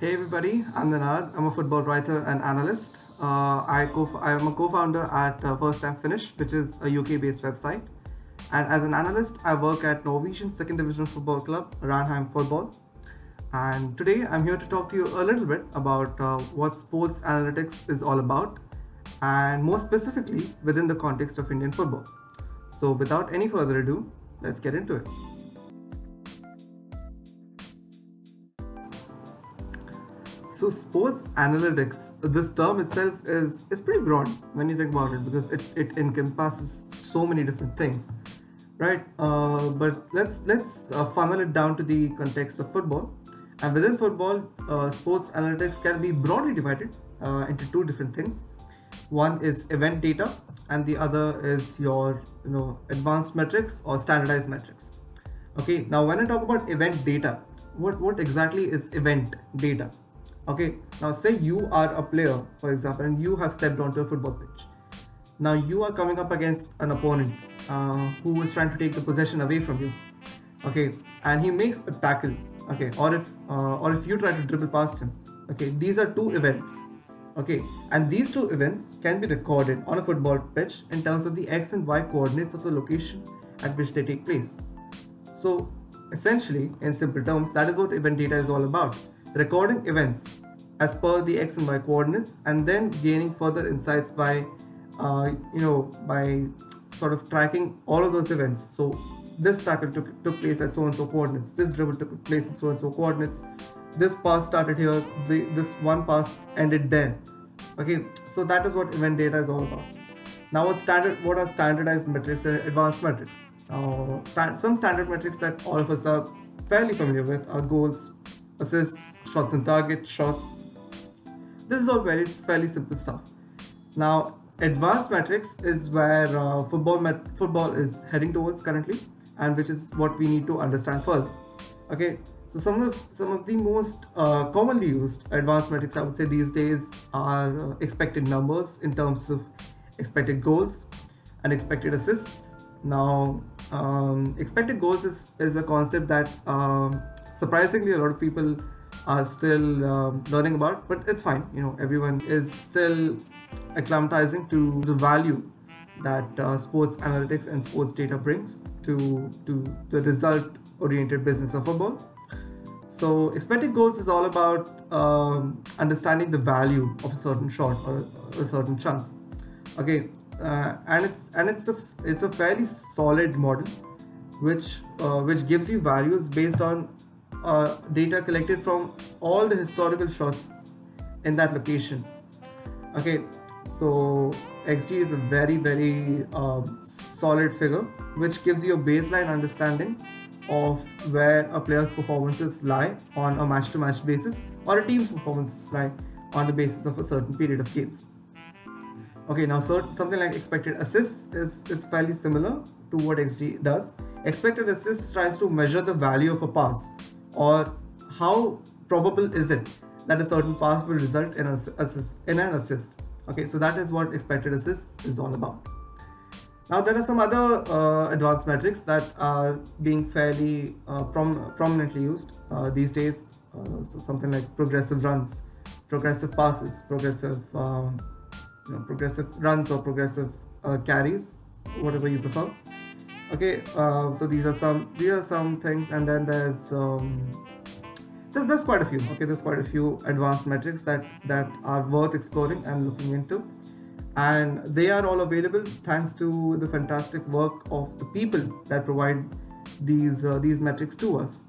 Hey everybody, I'm Ninad. I'm a football writer and analyst. I am a co-founder at First Time Finish, which is a UK-based website. And as an analyst, I work at Norwegian Second Division Football Club, Ranheim Football. And today I'm here to talk to you a little bit about what sports analytics is all about, and more specifically within the context of Indian football. So without any further ado, let's get into it. So sports analytics, this term itself is pretty broad when you think about it because it encompasses so many different things, right? But let's funnel it down to the context of football, and within football, sports analytics can be broadly divided into two different things. One is event data, and the other is your advanced metrics or standardized metrics. Okay, now when I talk about event data, what exactly is event data? Okay, now say you are a player, for example, and you have stepped onto a football pitch. Now you are coming up against an opponent who is trying to take the possession away from you. Okay, and he makes a tackle. Okay, or if you try to dribble past him. Okay, these are two events. Okay, and these two events can be recorded on a football pitch in terms of the x and y coordinates of the location at which they take place. So essentially, in simple terms, that is what event data is all about. Recording events as per the x and y coordinates, and then gaining further insights by sort of tracking all of those events. So this tackle took place at so and so coordinates. This dribble took place at so and so coordinates. This pass started here. This one pass ended there. Okay, so that is what event data is all about. Now, what are standardized metrics and advanced metrics? Some standard metrics that all of us are fairly familiar with are goals, assists, shots on target, shots. This is all fairly simple stuff. Now, advanced metrics is where football is heading towards currently, and which is what we need to understand further. Okay, so some of the most commonly used advanced metrics I would say these days are expected numbers in terms of expected goals and expected assists. Now, expected goals is a concept that surprisingly a lot of people are still learning about, but it's fine. Everyone is still acclimatizing to the value that sports analytics and sports data brings to the result oriented business of football. So expected goals is all about understanding the value of a certain shot or a certain chance. Okay, and it's a fairly solid model, which gives you values based on data collected from all the historical shots in that location. Okay, so XG is a very solid figure which gives you a baseline understanding of where a player's performances lie on a match-to-match basis, or a team's performances lie on the basis of a certain period of games. Okay, now so something like expected assists is fairly similar to what XG does. Expected assists tries to measure the value of a pass, or how probable is it that a certain pass will result in an assist. Okay, so that is what expected assists is all about. Now there are some other advanced metrics that are being fairly prominently used these days. So something like progressive runs, progressive passes, progressive runs or progressive carries, whatever you prefer. Okay, so these are some things, and then there's quite a few. Okay, there's quite a few advanced metrics that are worth exploring and looking into, and they are all available thanks to the fantastic work of the people that provide these metrics to us.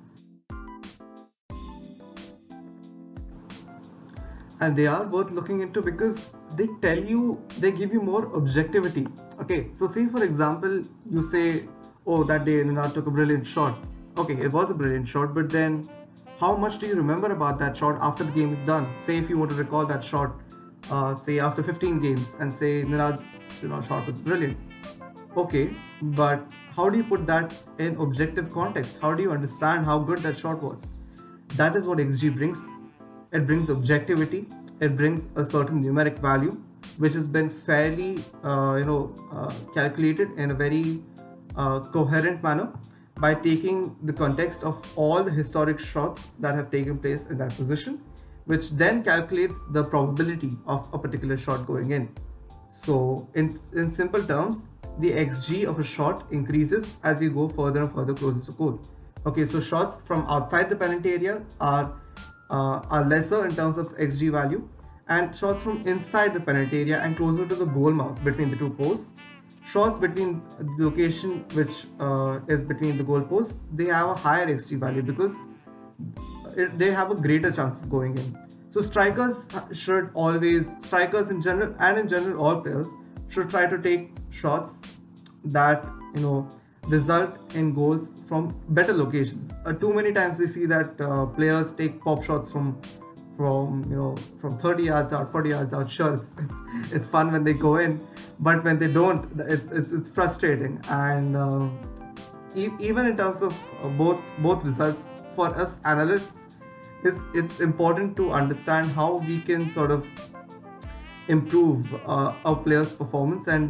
And they are worth looking into because they give you more objectivity. Okay, so say for example you say, oh, that day Ninad took a brilliant shot. Okay, it was a brilliant shot, but then how much do you remember about that shot after the game is done? Say if you want to recall that shot, say after 15 games, and say Ninad's shot was brilliant. Okay, but how do you put that in objective context? How do you understand how good that shot was? That is what XG brings. It brings objectivity. It brings a certain numeric value, which has been fairly, calculated in a very coherent manner by taking the context of all the historic shots that have taken place in that position, which then calculates the probability of a particular shot going in. So in simple terms, the xg of a shot increases as you go further and further closer to goal. Okay, so shots from outside the penalty area are lesser in terms of xg value, and shots from inside the penalty area and closer to the goal mouth between the two posts, shots between the location which is between the goal posts, they have a higher xg value because they have a greater chance of going in. So strikers should always, strikers in general, and in general all players should try to take shots that result in goals from better locations. Too many times we see that players take pop shots from 30 yards out, 40 yards out. Sure, it's fun when they go in, but when they don't, it's frustrating. And even in terms of both results, for us analysts, it's important to understand how we can sort of improve our players' performance, and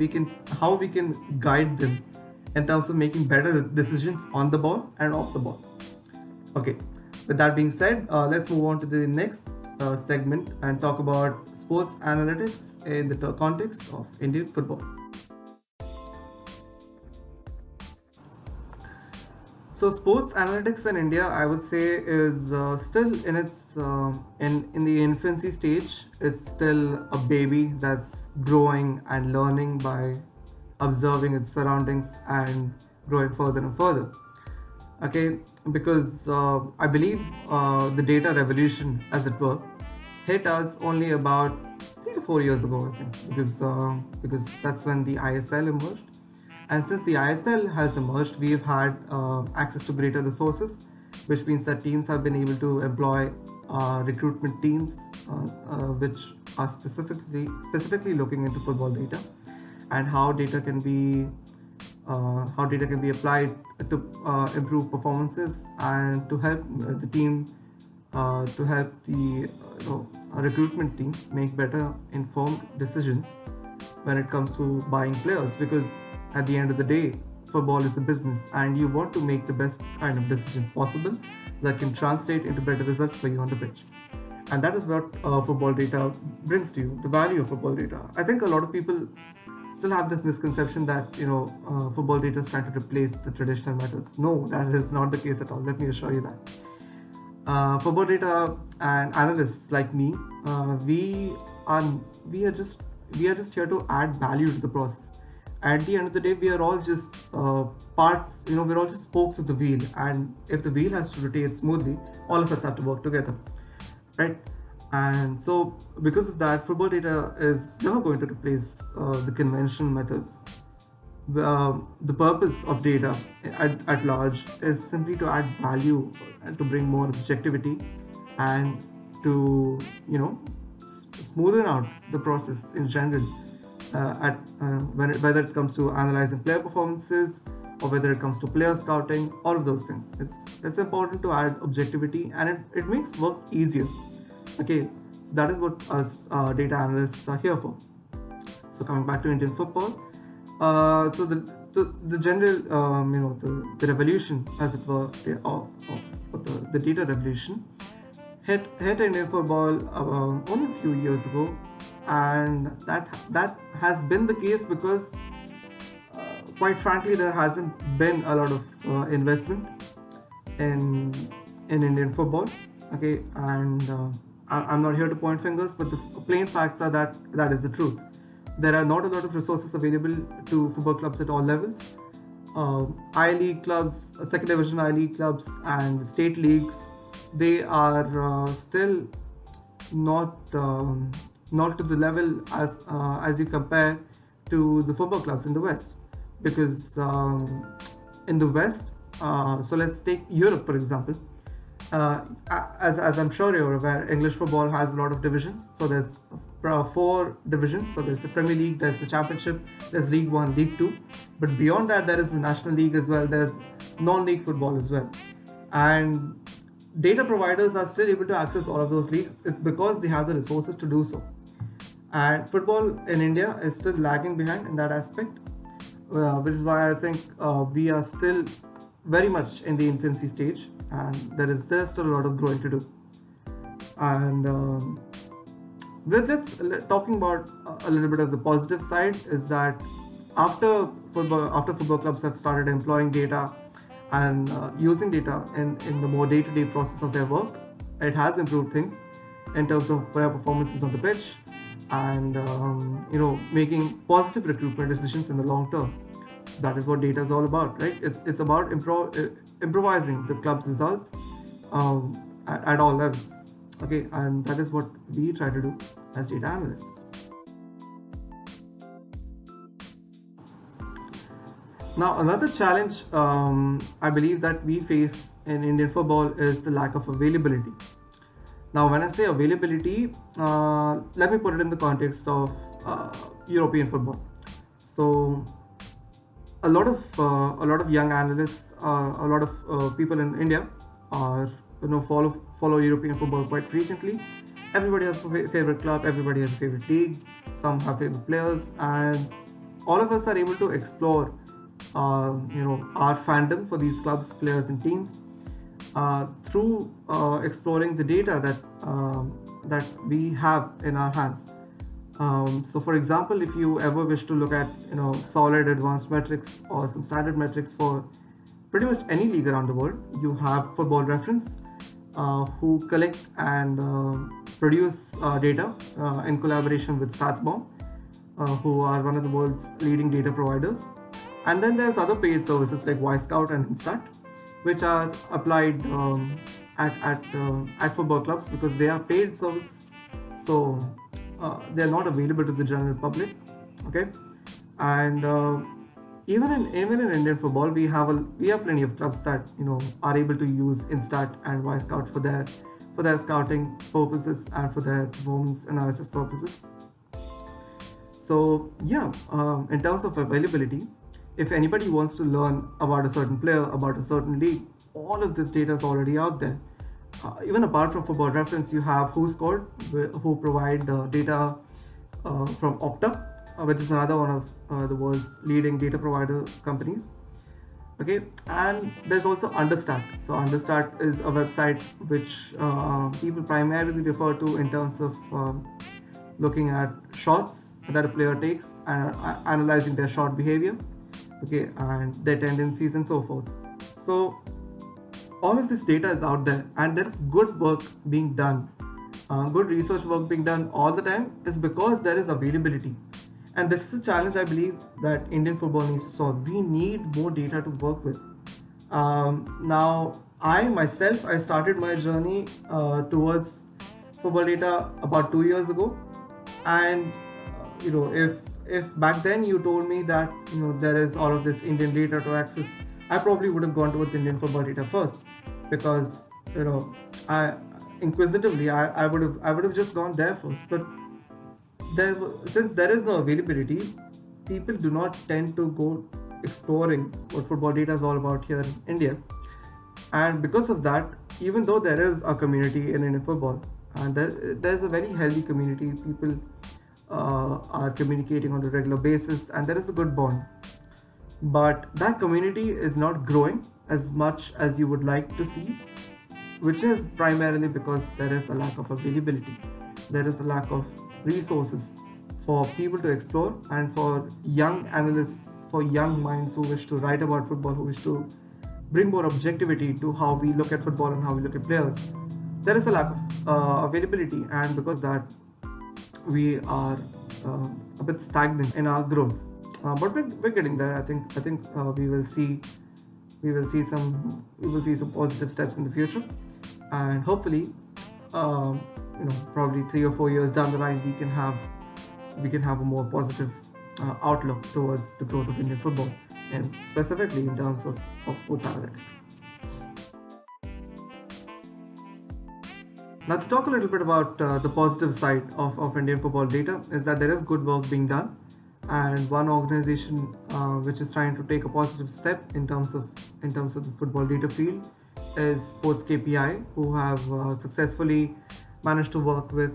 how we can guide them in terms of making better decisions on the ball and off the ball. Okay, with that being said, let's move on to the next segment and talk about sports analytics in the context of Indian football. So sports analytics in India, I would say, is still in its in the infancy stage. It's still a baby that's growing and learning by observing its surroundings and growing further and further. Okay, because I believe the data revolution, as it were, hit us only about 3 to 4 years ago, I think, because that's when the ISL emerged. And since the ISL has emerged, we've had access to greater resources, which means that teams have been able to employ recruitment teams which are specifically looking into football data, and how data can be applied to improve performances and to help the team, to help the recruitment team make better informed decisions when it comes to buying players. Because at the end of the day, football is a business, and you want to make the best kind of decisions possible that can translate into better results for you on the pitch. And that is what football data brings to you, the value of football data. I think a lot of people still have this misconception that football data is trying to replace the traditional methods. No, that is not the case at all. Let me assure you that. Football data and analysts like me, we are just here to add value to the process. At the end of the day, we are all just parts. We're all just spokes of the wheel, and if the wheel has to rotate smoothly, all of us have to work together, right? And so, because of that, football data is never going to replace the conventional methods. The purpose of data at large is simply to add value and to bring more objectivity, and to smoothen out the process in general, whether it comes to analyzing player performances or whether it comes to player scouting, all of those things. It's important to add objectivity, and it makes work easier. Okay, so that is what us data analysts are here for. So coming back to Indian football, so the general the revolution, as it were, the data revolution hit Indian football only a few years ago, and that has been the case because quite frankly there hasn't been a lot of investment in Indian football. Okay, and I'm not here to point fingers, but the plain facts are that is the truth. There are not a lot of resources available to football clubs at all levels. I-League clubs, second division I-League clubs, and state leagues, they are still not to the level as you compare to the football clubs in the West. Because in the West, so let's take Europe for example. As I'm sure you're aware, English football has a lot of divisions. So there's 4 divisions. So there's the Premier League, there's the Championship, there's League 1, League 2. But beyond that, there is the National League as well. There's non-league football as well. And data providers are still able to access all of those leagues. It's because they have the resources to do so. And football in India is still lagging behind in that aspect, which is why I think we are still very much in the infancy stage, and there's still a lot of growing to do. And talking about a little bit of the positive side is that after football clubs have started employing data and using data in the more day-to-day process of their work, it has improved things in terms of player performances on the pitch and making positive recruitment decisions in the long term. That is what data is all about, right? It's about improvising the club's results at all levels. Okay, and that is what we try to do as data analysts. Now, another challenge I believe that we face in Indian football is the lack of availability. Now, when I say availability, let me put it in the context of European football. So, a lot of young analysts, a lot of people in India are follow European football quite frequently. Everybody has a favorite club, everybody has a favorite league, some have favorite players, and all of us are able to explore our fandom for these clubs, players, and teams through exploring the data that we have in our hands. So, for example, if you ever wish to look at solid advanced metrics or some standard metrics for pretty much any league around the world, you have Football Reference, who collect and produce data in collaboration with StatsBomb, who are one of the world's leading data providers. And then there's other paid services like Wisecout and Instat, which are applied at football clubs because they are paid services. So they're not available to the general public. Okay, and even in Indian football, we have plenty of clubs that are able to use Instat and Wisecout for their scouting purposes and for their performance analysis purposes. So yeah, in terms of availability, if anybody wants to learn about a certain player, about a certain league, all of this data is already out there. Even apart from Football Reference, you have WhoScored, who provide data from Opta, which is another one of the world's leading data provider companies. Okay, and there's also Understat. So Understat is a website which people primarily refer to in terms of looking at shots that a player takes and analyzing their shot behavior, okay, and their tendencies and so forth. So all of this data is out there, and there is good work being done, good research work being done all the time, is because there is availability. And this is a challenge I believe that Indian football needs to solve. We need more data to work with. Now, I started my journey towards football data about 2 years ago, and if back then you told me that there is all of this Indian data to access, I probably would have gone towards Indian football data first, because I inquisitively I would have just gone there first. But since there is no availability, people do not tend to go exploring what football data is all about here in India. And because of that, even though there is a community in Indian football, and there's a very healthy community, people are communicating on a regular basis, and there is a good bond, but that community is not growing as much as you would like to see, which is primarily because there is a lack of availability. There is a lack of resources for people to explore, and for young analysts, for young minds who wish to write about football, who wish to bring more objectivity to how we look at football and how we look at players. There is a lack of availability, and because that, we are a bit stagnant in our growth. But we're getting there. I think we will see some positive steps in the future, and hopefully, probably 3 or 4 years down the line, we can have a more positive outlook towards the growth of Indian football, and specifically in terms of sports analytics. Now, to talk a little bit about the positive side of Indian football data, is that there is good work being done, and one organization which is trying to take a positive step in terms of the football data field is Sports KPI, who have successfully managed to work with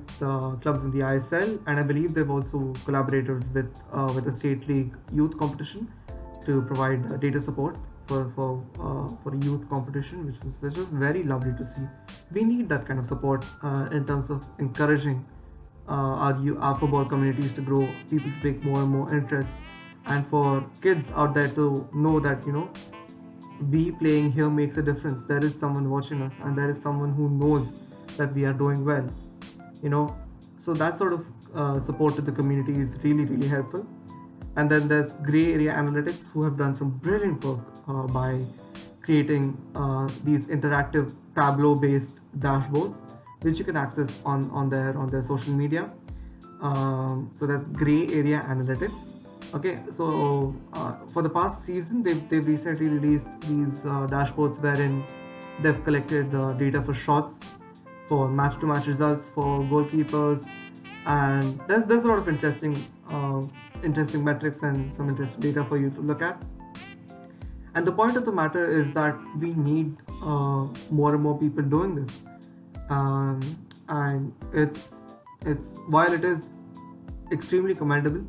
clubs in the ISL, and I believe they've also collaborated with the State League youth competition to provide data support for a youth competition, which was very lovely to see. We need that kind of support in terms of encouraging our football communities to grow, people to take more and more interest, and for kids out there to know that we playing here makes a difference. There is someone watching us, and there is someone who knows that we are doing well. You know, so that sort of support to the community is really really helpful. And then there's Gray Area Analytics, who have done some brilliant work by creating these interactive Tableau-based dashboards, which you can access on their social media. So that's Gray Area Analytics. Okay, so for the past season, they've recently released these dashboards wherein they've collected data for shots, for match-to-match results, for goalkeepers, and there's a lot of interesting metrics and some interesting data for you to look at. And the point of the matter is that we need more and more people doing this, and it's while it is extremely commendable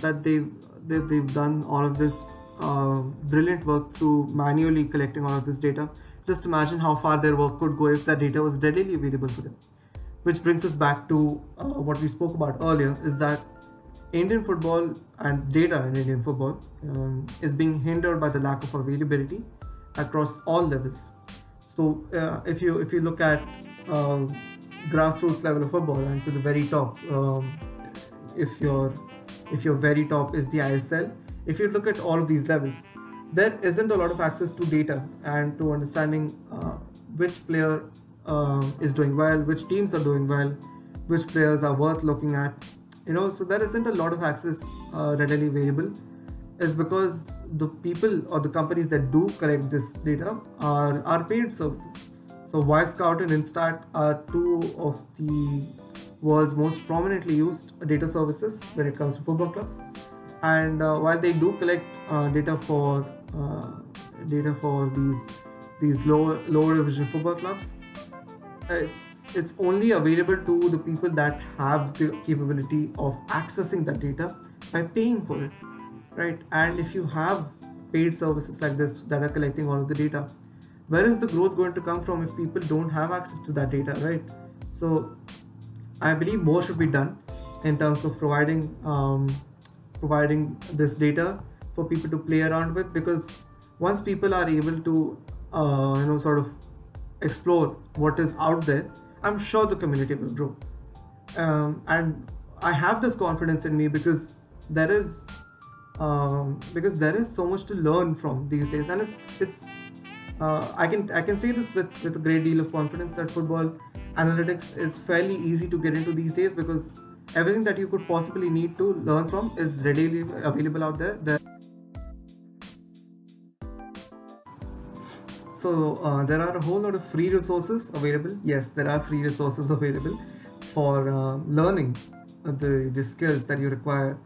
that they've done all of this brilliant work through manually collecting all of this data. Just imagine how far their work could go if that data was readily available for them. Which brings us back to what we spoke about earlier, is that Indian football and data in Indian football is being hindered by the lack of availability across all levels. So if you look at grassroots level of football and to the very top, if your very top is the ISL, if you look at all of these levels, there isn't a lot of access to data and to understanding which player is doing well, which teams are doing well, which players are worth looking at. So there isn't a lot of access readily available, is because the people or the companies that do collect this data are paid services. So Wirescout and Instat are two of the world's most prominently used data services when it comes to football clubs. And while they do collect data for these lower division football clubs, it's only available to the people that have the capability of accessing that data by paying for it, right? And if you have paid services like this that are collecting all of the data, where is the growth going to come from if people don't have access to that data, right? So I believe more should be done in terms of providing this data for people to play around with, because once people are able to sort of explore what is out there, I'm sure the community will grow. And I have this confidence in me because there is so much to learn from these days, and it's I can say this with a great deal of confidence that football analytics is fairly easy to get into these days, because everything that you could possibly need to learn from is readily available out there. So there are a whole lot of free resources available. Yes, there are free resources available for learning the skills that you require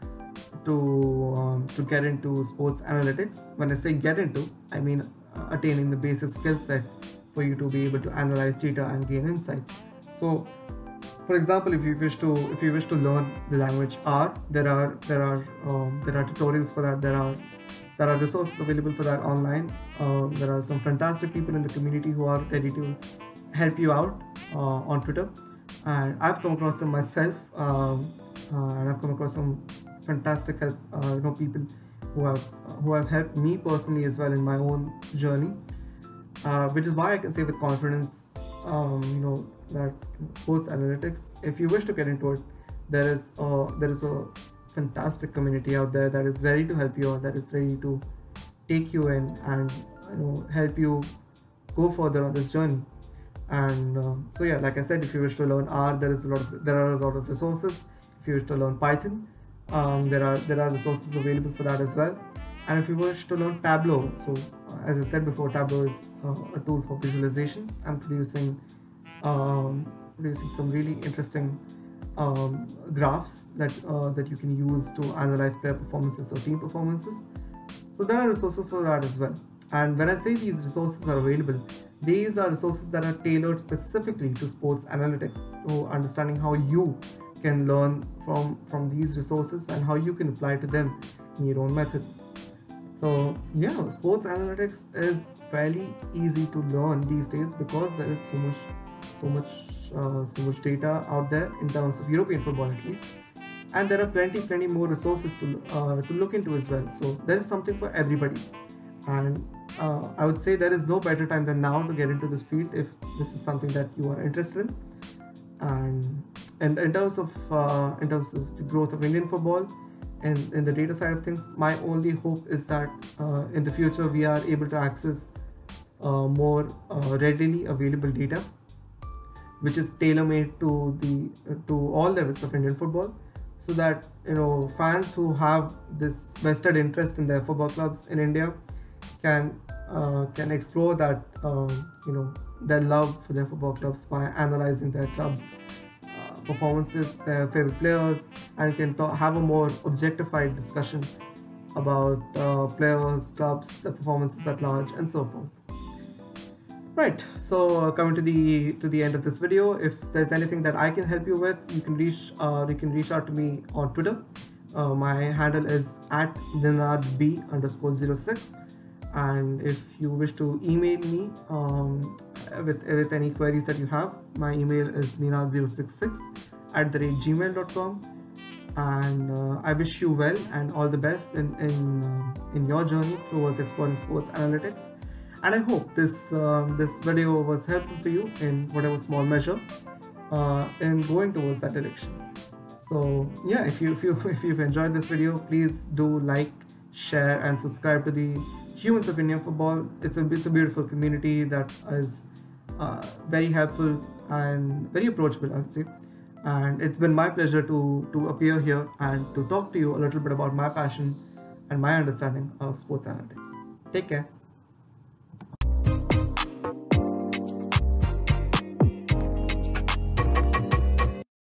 to get into sports analytics. When I say get into, I mean attaining the basic skill set for you to be able to analyze data and gain insights. So, for example, if you wish to learn the language R, there are tutorials for that. There are resources available for that online. There are some fantastic people in the community who are ready to help you out on Twitter, and I've come across them myself, and I've come across some fantastic help, people who have helped me personally as well in my own journey, which is why I can say with confidence, that sports analytics, if you wish to get into it, there is a fantastic community out there that is ready to help you out, that is ready to take you in and help you go further on this journey. And so yeah, like I said, if you wish to learn R, there are a lot of resources. If you wish to learn Python, there are resources available for that as well. And if you wish to learn Tableau, so as I said before, Tableau is a tool for visualizations. I'm producing some really interesting graphs that you can use to analyze player performances or team performances. So there are resources for that as well. And when I say these resources are available, these are resources that are tailored specifically to sports analytics, so understanding how you can learn from these resources and how you can apply to them in your own methods. So yeah, sports analytics is fairly easy to learn these days because there is so much data out there in terms of European football at least, and there are plenty more resources to look into as well. So there is something for everybody, and I would say there is no better time than now to get into this field if this is something that you are interested in. And in terms of the growth of Indian football and in the data side of things, my only hope is that in the future we are able to access more readily available data, which is tailor-made to all levels of Indian football, so that fans who have this vested interest in their football clubs in India can explore that their love for their football clubs by analyzing their clubs performances, their favorite players, and can have a more objectified discussion about players, clubs, their performances at large, and so forth. Right. So coming to the end of this video, if there's anything that I can help you with, you can reach out to me on Twitter. My handle is @ninadb_06, and if you wish to email me with any queries that you have, my email is ninad066@gmail.com. And I wish you well and all the best in your journey towards exploring sports analytics. And I hope this video was helpful for you in whatever small measure in going towards that direction. So yeah, if you've enjoyed this video, please do like, share, and subscribe to the Humans of Indian Football. It's a beautiful community that is very helpful and very approachable, I would say. And it's been my pleasure to appear here and to talk to you a little bit about my passion and my understanding of sports analytics. Take care.